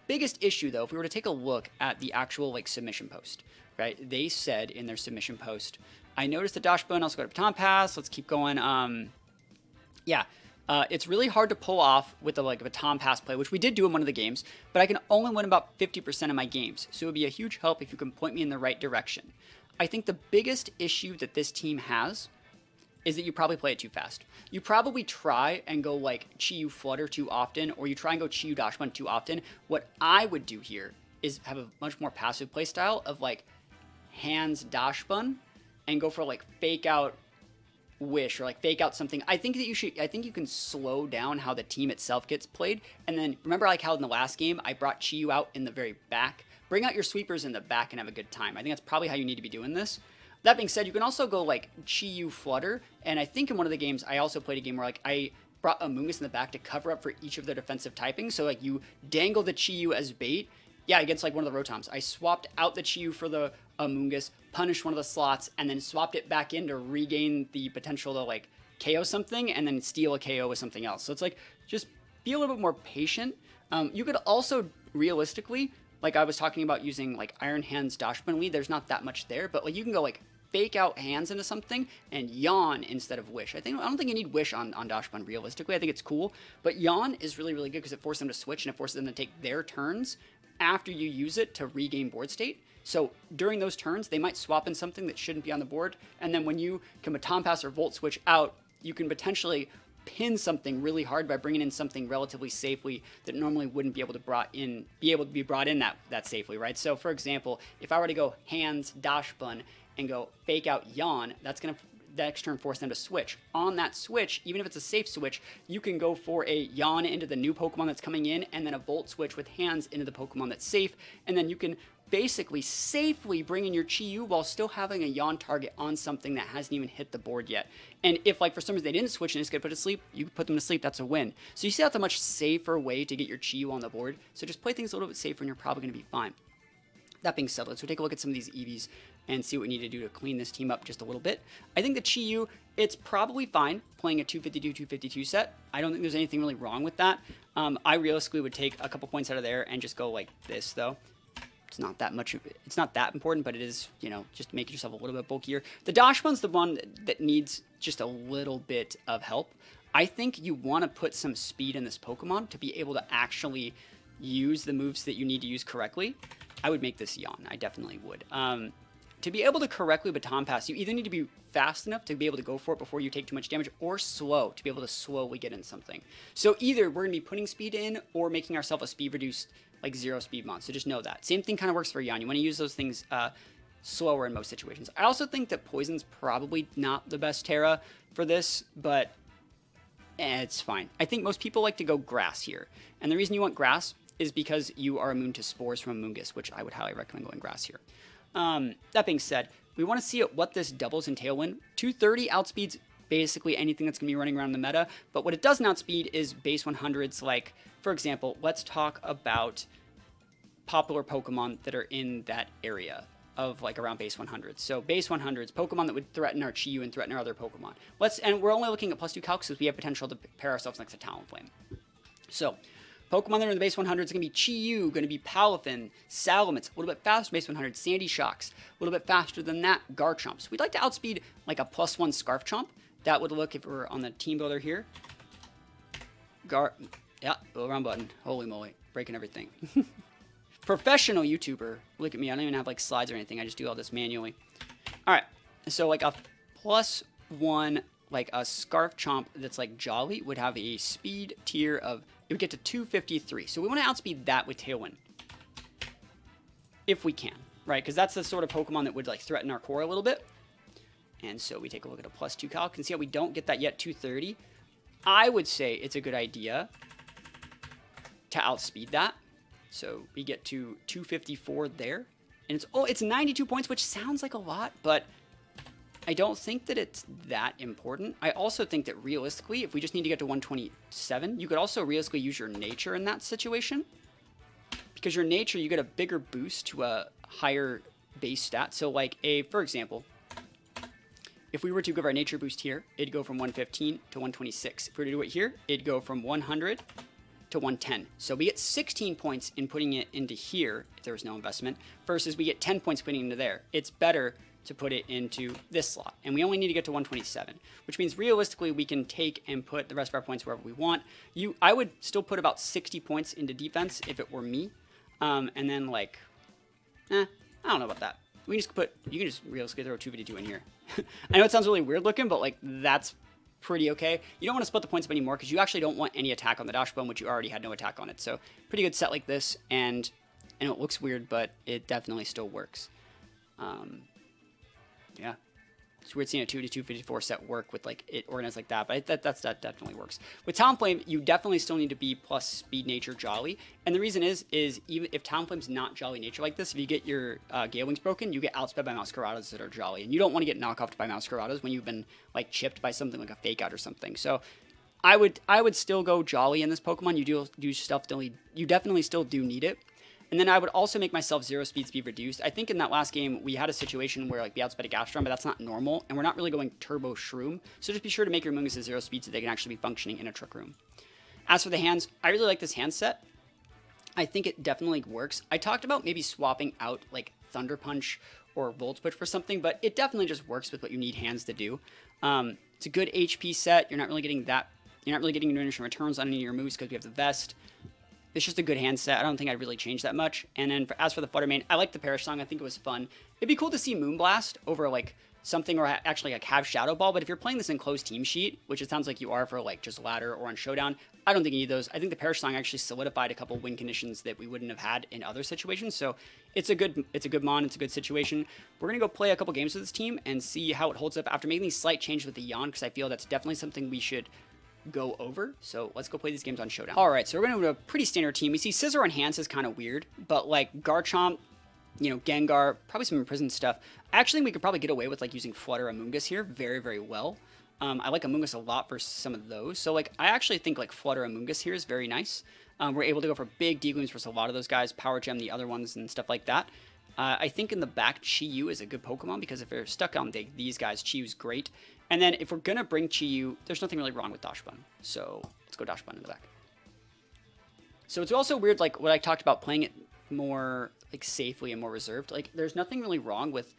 biggest issue, though, if we were to take a look at the actual like submission post, right? They said in their submission post, I noticed the Dachsbun, also go to Baton Pass. Let's keep going. It's really hard to pull off with the like Baton Pass play, which we did do in one of the games, but I can only win about 50% of my games. So it would be a huge help if you can point me in the right direction. I think the biggest issue that this team has is that you probably play it too fast. You probably try and go like Chi-Yu Flutter too often, or you try and go Chi-Yu Dachsbun too often. What I would do here is have a much more passive play style of like hands Dachsbun and go for like fake out Wish or like fake out something. I think you can slow down how the team itself gets played. And then remember like how in the last game I brought Chi-Yu out in the very back. Bring out your sweepers in the back and have a good time. I think that's probably how you need to be doing this. That being said, you can also go like Chi-Yu Flutter, and I think in one of the games I also played a game where like I brought Amoonguss in the back to cover up for each of their defensive typings. So like you dangle the Chi-Yu as bait. Yeah, against like one of the Rotoms. I swapped out the Chi-Yu for the Amoonguss, punished one of the slots, and then swapped it back in to regain the potential to like KO something and then steal a KO with something else. So it's like just be a little bit more patient. You could also realistically, like I was talking about using like Iron Hands Dachsbun lead, there's not that much there, but like you can go like fake out hands into something and Yawn instead of Wish. I don't think you need Wish on Dachsbun realistically. I think it's cool, but Yawn is really, really good because it forces them to switch and it forces them to take their turns after you use it to regain board state. So during those turns, they might swap in something that shouldn't be on the board, and then when you can Baton Pass or Volt Switch out, you can potentially pin something really hard by bringing in something relatively safely that normally wouldn't be able to be brought in that safely, right? So for example, if I were to go hands Dachsbun and go fake out Yawn, that's going to next turn force them to switch. On that switch, even if it's a safe switch, you can go for a Yawn into the new Pokemon that's coming in, and then a Volt Switch with hands into the Pokemon that's safe, and then you can basically safely bring in your Chi-Yu while still having a Yawn target on something that hasn't even hit the board yet. And if like for some reason they didn't switch and just get put to sleep, you can put them to sleep, that's a win. So you see that's a much safer way to get your Chi-Yu on the board. So just play things a little bit safer and you're probably going to be fine. That being said, let's take a look at some of these EVs and see what we need to do to clean this team up just a little bit. I think the Chi-Yu, it's probably fine playing a 252 set. I don't think there's anything really wrong with that. I realistically would take a couple points out of there and just go like this though. It's not that much. It's not that important, but it is, you know, just make yourself a little bit bulkier. The Dachsbun's the one that needs just a little bit of help. I think you want to put some speed in this Pokemon to be able to actually use the moves that you need to use correctly. I would make this Yawn. I definitely would. To be able to correctly Baton Pass, you either need to be fast enough to be able to go for it before you take too much damage, or slow to be able to slowly get in something. So either we're going to be putting speed in or making ourselves a speed reduced, like 0 speed mod. So just know that. Same thing kind of works for Yawn. You want to use those things slower in most situations. I also think that Poison's probably not the best Tera for this, but it's fine. I think most people like to go Grass here. And the reason you want Grass is because you are immune to Spores from Amoonguss, which I would highly recommend going Grass here. That being said, we want to see what this doubles in Tailwind. 230 outspeeds basically anything that's going to be running around the meta, but what it doesn't outspeed is base 100s. Like, for example, let's talk about popular Pokemon that are in that area of like around base 100s. So base 100s, Pokemon that would threaten our Chi-Yu and threaten our other Pokemon. And we're only looking at +2 calcs because we have potential to pair ourselves next to Talonflame. So Pokemon that are in the base 100s are going to be Chi-Yu, going to be Palafin, Salamence, a little bit faster base 100, Sandy Shocks, a little bit faster than that, Garchomp. So we'd like to outspeed like a +1 Scarf Chomp. That would look, if we're on the team builder here, yeah, go around button, holy moly, breaking everything. Professional YouTuber, look at me, I don't even have like slides or anything, I just do all this manually. All right, so like a +1, like a Scarf Chomp that's like Jolly would have a speed tier of, it would get to 253. So we want to outspeed that with Tailwind. If we can, right? Because that's the sort of Pokemon that would like threaten our core a little bit. And so we take a look at a +2 calc. Can see how we don't get that yet, 230. I would say it's a good idea to outspeed that. So we get to 254 there. And it's 92 points, which sounds like a lot, but I don't think that it's that important. I also think that realistically, if we just need to get to 127, you could also realistically use your nature in that situation. Because your nature, you get a bigger boost to a higher base stat. So like for example, if we were to give our nature boost here, it'd go from 115 to 126. If we were to do it here, it'd go from 100 to 110. So we get 16 points in putting it into here, if there was no investment, versus we get 10 points putting it into there. It's better to put it into this slot. And we only need to get to 127, which means realistically we can take and put the rest of our points wherever we want. I would still put about 60 points into defense if it were me. And then like, I don't know about that. We just put, you can just realistically throw 252 in here. I know it sounds really weird looking, but like that's pretty okay. You don't want to split the points up anymore because you actually don't want any attack on the Dachsbun, which you already had no attack on it. So pretty good set like this, and it looks weird, but it definitely still works. Yeah. It's weird seeing a 2 to 254 set work with like it organized like that, but that definitely works. With Talonflame, you definitely still need to be plus speed nature jolly, and the reason is even if Talonflame's not jolly nature like this, if you get your Gale wings broken, you get outsped by Masqueradas that are jolly, and you don't want to get knockoffed by Masqueradas when you've been like chipped by something like a fake out or something. So I would still go jolly in this Pokemon. You definitely still do need it. And then I would also make myself 0 speed reduced. I think in that last game, we had a situation where like we outsped a Gastron, but that's not normal. And we're not really going Turbo Shroom. So just be sure to make your Amoonguss 0 speed so they can actually be functioning in a Trick Room. As for the hands, I really like this hand set. I think it definitely works. I talked about maybe swapping out like Thunder Punch or Volt Switch for something, but it definitely just works with what you need hands to do. It's a good HP set. You're not really getting diminishing returns on any of your moves because we have the Vest. It's just a good hand set. I don't think I'd really change that much. And then as for the Flutter Mane, I like the Perish Song. I think it was fun. It'd be cool to see Moonblast over like something, or actually like have Shadow Ball. But if you're playing this in closed team sheet, which it sounds like you are for like just ladder or on Showdown, I don't think you need those. I think the Perish Song actually solidified a couple win conditions that we wouldn't have had in other situations. So it's a good mon. It's a good situation. We're gonna go play a couple games with this team and see how it holds up after making these slight changes with the Yawn, because I feel that's definitely something we should go over. So let's go play these games on Showdown. All right, so we're going to do a pretty standard team. We see Scizor and Hans is kind of weird, but like Garchomp, you know, Gengar, probably some imprisoned stuff. Actually, we could probably get away with like using Flutter Amoonguss here very, very well. I like Amoonguss a lot for some of those. So like, I actually think like Flutter Amoonguss here is very nice. We're able to go for big D-Glooms versus a lot of those guys, Power Gem, the other ones and stuff like that. I think in the back, Chi-Yu is a good Pokemon because if you're stuck on these guys, Chi-Yu's great. And then if we're going to bring Chi-Yu, there's nothing really wrong with Dachsbun. So let's go Dachsbun in the back. So it's also weird, like what I talked about, playing it more like safely and more reserved. Like there's nothing really wrong with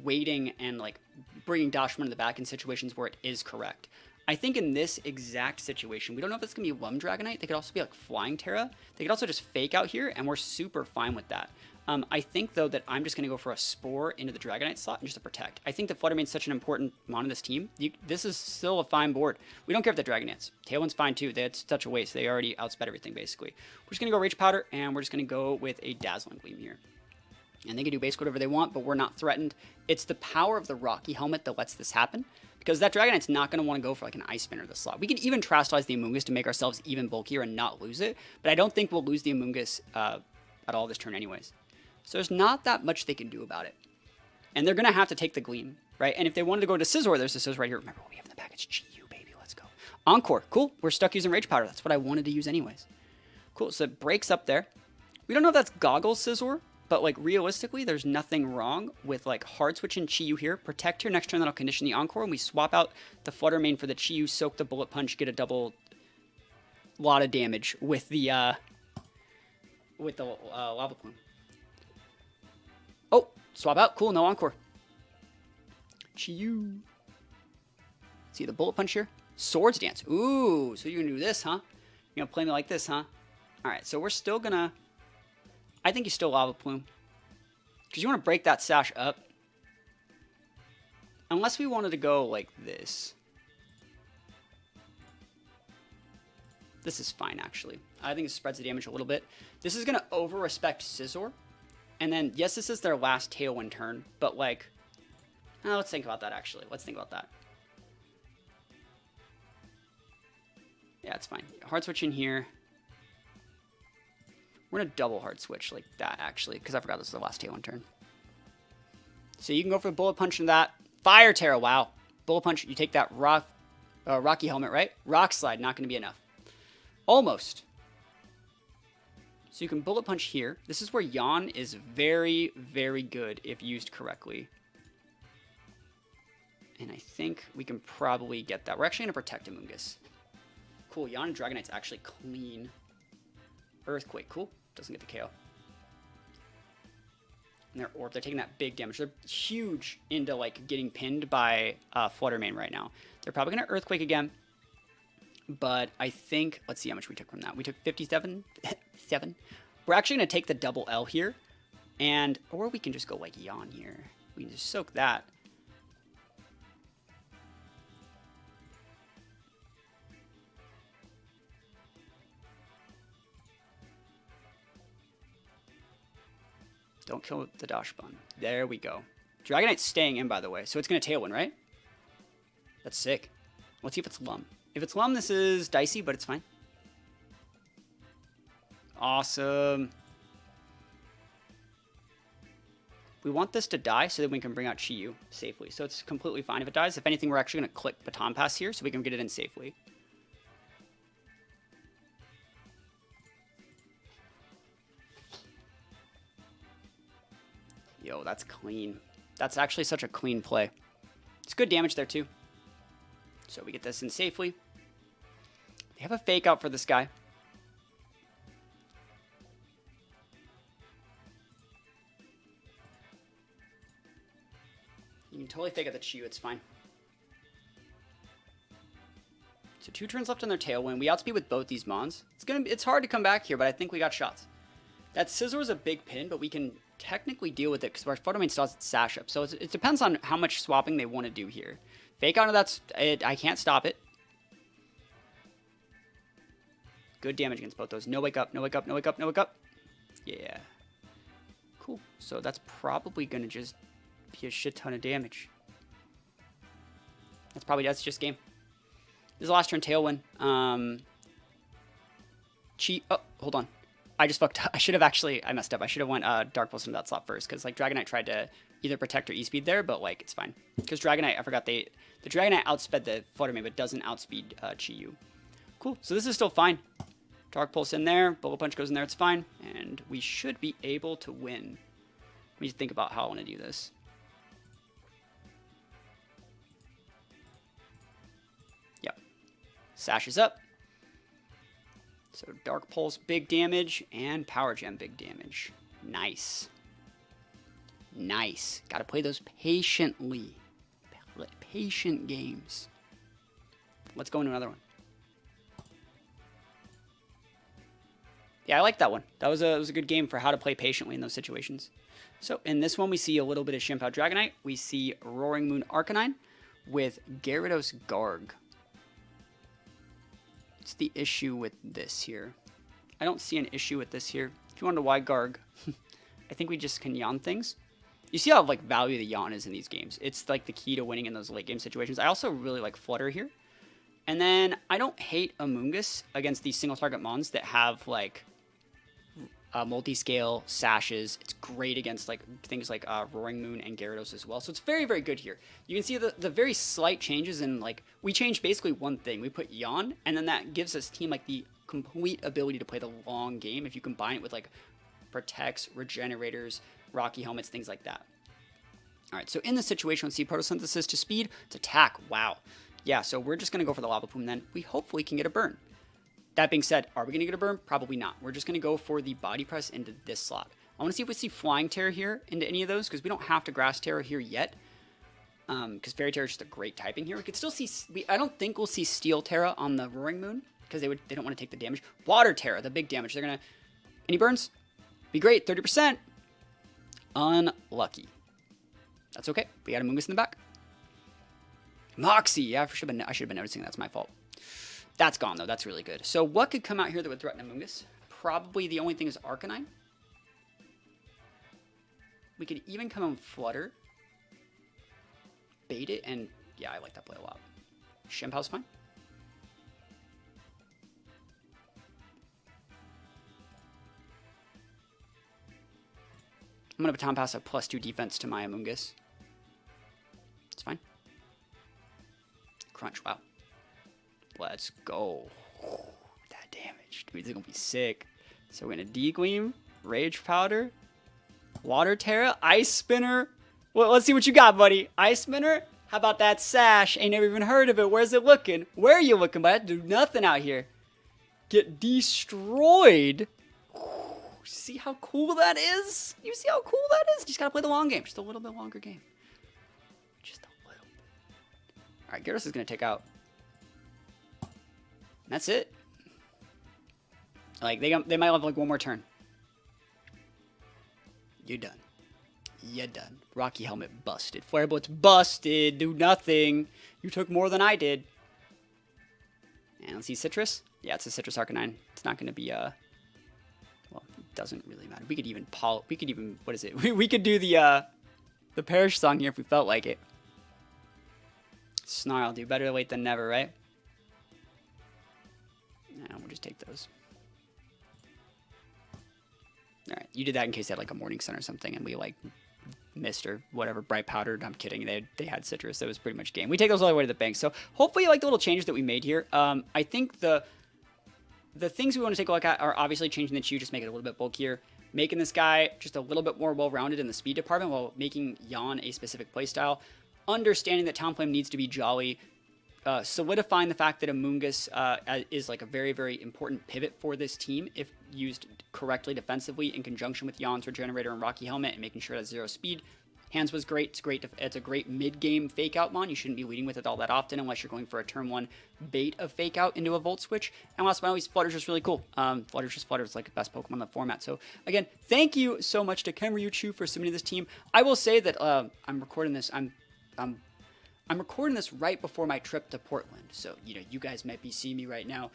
waiting and like bringing Dachsbun in the back in situations where it is correct. I think in this exact situation, we don't know if it's going to be Lum Dragonite. They could also be like Flying Tera. They could also just fake out here, and we're super fine with that. I think, though, that I'm just going to go for a Spore into the Dragonite slot and just to protect. I think the Flutter Mane's such an important mon in this team. This is still a fine board. We don't care if the Dragon hits. Tailwind's fine, too. That's such a waste. They already outsped everything, basically. We're just going to go Rage Powder, and we're just going to go with a Dazzling Gleam here. And they can do base whatever they want, but we're not threatened. It's the power of the Rocky Helmet that lets this happen, because that Dragonite's not going to want to go for like an Ice Spinner this slot. We can even Terastallize the Amoonguss to make ourselves even bulkier and not lose it, but I don't think we'll lose the Amoonguss at all this turn anyways. So there's not that much they can do about it. And they're going to have to take the Gleam, right? And if they wanted to go to Scizor, there's a Scizor right here. Remember what we have in the package? Chi-Yu, baby, let's go. Encore, cool. We're stuck using Rage Powder. That's what I wanted to use anyways. Cool, so it breaks up there. We don't know if that's Goggles Scizor, but like realistically, there's nothing wrong with like hard switching Chi-Yu here. Protect here next turn, that'll condition the Encore, and we swap out the Flutter Mane for the Chi-Yu, soak the Bullet Punch, get a double lot of damage with the Lava Plume. Oh, swap out. Cool, no Encore. Chi-Yu. See the Bullet Punch here? Swords Dance. Ooh, so you're going to do this, huh? You're going to play me like this, huh? All right, so we're still going to... I think you still Lava Plume. Because you want to break that sash up. Unless we wanted to go like this. This is fine, actually. I think it spreads the damage a little bit. This is going to over-respect Scizor. And then, yes, this is their last Tailwind turn, but like, let's think about that, actually. Let's think about that. Yeah, it's fine. Hard switch in here. We're going to double hard switch like that, actually, because I forgot this is the last Tailwind turn. So you can go for a Bullet Punch in that. Fire Tera, wow. Bullet Punch, you take that Rocky Helmet, right? Rock Slide, not going to be enough. Almost. So you can Bullet Punch here. This is where Yawn is very, very good if used correctly. And I think we can probably get that. We're actually going to protect Amoonguss. Cool, Yawn and Dragonite's actually clean. Earthquake, cool. Doesn't get the KO. And their Orb, they're taking that big damage. They're huge into like getting pinned by Flutter Mane right now. They're probably going to Earthquake again. But I think, let's see how much we took from that. We took 57. We're actually going to take the double L here. And, or we can just go like Yawn here. We can just soak that. Don't kill the Dachsbun. There we go. Dragonite's staying in, by the way, so it's going to Tailwind, right? That's sick. Let's see if it's Lum. If it's Lum, this is dicey, but it's fine. Awesome. We want this to die so that we can bring out Chi Yu safely. So it's completely fine if it dies. If anything, we're actually going to click Baton Pass here so we can get it in safely. Yo, that's clean. That's actually such a clean play. It's good damage there, too. So we get this in safely. They have a fake out for this guy. You can totally fake out the Chi Yu, it's fine. So 2 turns left on their Tailwind. We outspeed with both these Mons. It's hard to come back here, but I think we got shots. That Scizor is a big pin, but we can technically deal with it because our Photomane still has its sash up. So it depends on how much swapping they want to do here. Fake out of that's it. I can't stop it. Good damage against both those. No wake up, no wake up, no wake up, no wake up. Yeah. Cool. So that's probably going to just be a shit ton of damage. That's just game. This is the last turn Tailwind. Oh, hold on. I just fucked up. I messed up. I should have went Dark Pulse into that slot first because like Dragonite tried to either protect or E-speed there, but like it's fine. Because Dragonite, I forgot the Dragonite outsped the Fluttermane, but doesn't outspeed Chi Yu. Cool. So this is still fine. Dark Pulse in there, Bubble Punch goes in there, it's fine. And we should be able to win. Let me think about how I want to do this. Yep. Sash is up. So Dark Pulse, big damage, and Power Gem, big damage. Nice. Nice. Gotta play those patiently. Patient games. Let's go into another one. Yeah, I like that one. That was a good game for how to play patiently in those situations. So in this one, we see a little bit of Shimpow Dragonite. We see Roaring Moon Arcanine with Gyarados Garg. What's the issue with this here? I don't see an issue with this here. If you wonder why Garg, I think we just can Yawn things. You see how like value the Yawn is in these games. It's like the key to winning in those late game situations. I also really like Flutter here. And then I don't hate Amoonguss against these single target mons that have like multi-scale sashes. It's great against like things like Roaring Moon and Gyarados as well. So it's very, very good here. You can see the very slight changes in like, we changed basically one thing. We put Yawn, and then that gives us team like the complete ability to play the long game if you combine it with like Protects, Regenerators, Rocky Helmets, things like that. All right, so in this situation, let's see Photosynthesis to speed to attack. Wow. Yeah, so we're just going to go for the Lava Plume then. We hopefully can get a burn. That being said, are we going to get a burn? Probably not. We're just going to go for the Body Press into this slot. I want to see if we see Flying Tera here into any of those, because we don't have to Grass Tera here yet. Because Fairy Tera is just a great typing here. We could still see... I don't think we'll see Steel Tera on the Roaring Moon, because they don't want to take the damage. Water Tera, the big damage. They're going to... Any burns? Be great. 30%. Unlucky. That's okay. We got Amoonguss in the back. Moxie. Yeah, I should have been noticing. That's my fault. That's gone, though. That's really good. So what could come out here that would threaten Amoonguss? Probably the only thing is Arcanine. We could even come in Flutter. Bait it, and yeah, I like that play a lot. Shimpow's fine. I'm going to Baton Pass a +2 defense to my Amoonguss. It's fine. Crunch, wow. Let's go. That damage. Dude, this is going to be sick. So we're going to D-Gleam, Rage Powder, Water Tera, Ice Spinner. Well, let's see what you got, buddy. Ice Spinner? How about that Sash? Ain't never even heard of it. Where's it looking? Where are you looking, bud? I have to do nothing out here. Get destroyed. See how cool that is? You see how cool that is? Just got to play the long game. Just a little bit longer game. Just a little bit. All right, Gyarados is going to take out. That's it. Like, they might have like one more turn. You're done. You're done. Rocky Helmet busted. Flare Blitz busted. Do nothing. You took more than I did. And let's see, Citrus. Yeah, it's a Citrus Arcanine. It's not going to be well, it doesn't really matter. We could even what is it? We could do the Perish song here if we felt like it. Snarl, do better late than never, right? No, we'll just take those. All right, you did that in case they had like a Morning Sun or something, and we like missed or whatever, bright powdered. I'm kidding. They had Citrus. That was pretty much game. We take those all the way to the bank. So hopefully you like the little changes that we made here. I think the things we want to take a look at are obviously changing the Chew, just make it a little bit bulkier, making this guy just a little bit more well-rounded in the speed department while making Yawn a specific playstyle, understanding that Talonflame needs to be jolly, solidifying the fact that Amoonguss is like a very, very important pivot for this team if used correctly defensively in conjunction with Yawn's Regenerator and Rocky Helmet, and making sure it has 0 speed. Hands was great. It's great. It's a great mid-game fake-out mon. You shouldn't be leading with it all that often unless you're going for a turn 1 bait of fake-out into a Volt Switch. And last but not least, Flutter's just really cool. Flutter's like the best Pokemon in the format. So again, thank you so much to Kenryu Chu for submitting this team. I will say that I'm recording this. I'm recording this right before my trip to Portland. So you guys might be seeing me right now,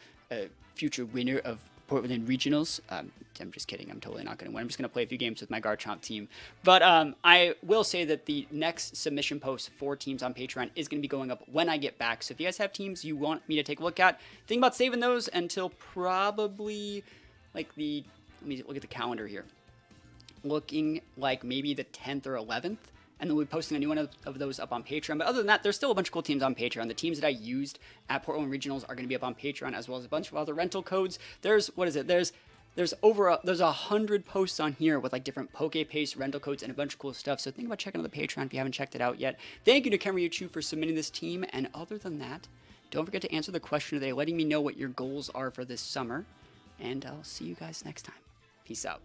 future winner of Portland Regionals. I'm just kidding. I'm totally not going to win. I'm just going to play a few games with my Garchomp team. But I will say that the next submission post for teams on Patreon is going to be going up when I get back. So if you guys have teams you want me to take a look at, think about saving those until probably like let me look at the calendar here. Looking like maybe the 10th or 11th. And then we'll be posting a new one of those up on Patreon. But other than that, there's still a bunch of cool teams on Patreon. The teams that I used at Portland Regionals are going to be up on Patreon, as well as a bunch of other rental codes. There's 100 posts on here with like different PokePaste rental codes and a bunch of cool stuff. So think about checking out the Patreon if you haven't checked it out yet. Thank you to Kenryu Chu for submitting this team. And other than that, don't forget to answer the question today, letting me know what your goals are for this summer. And I'll see you guys next time. Peace out.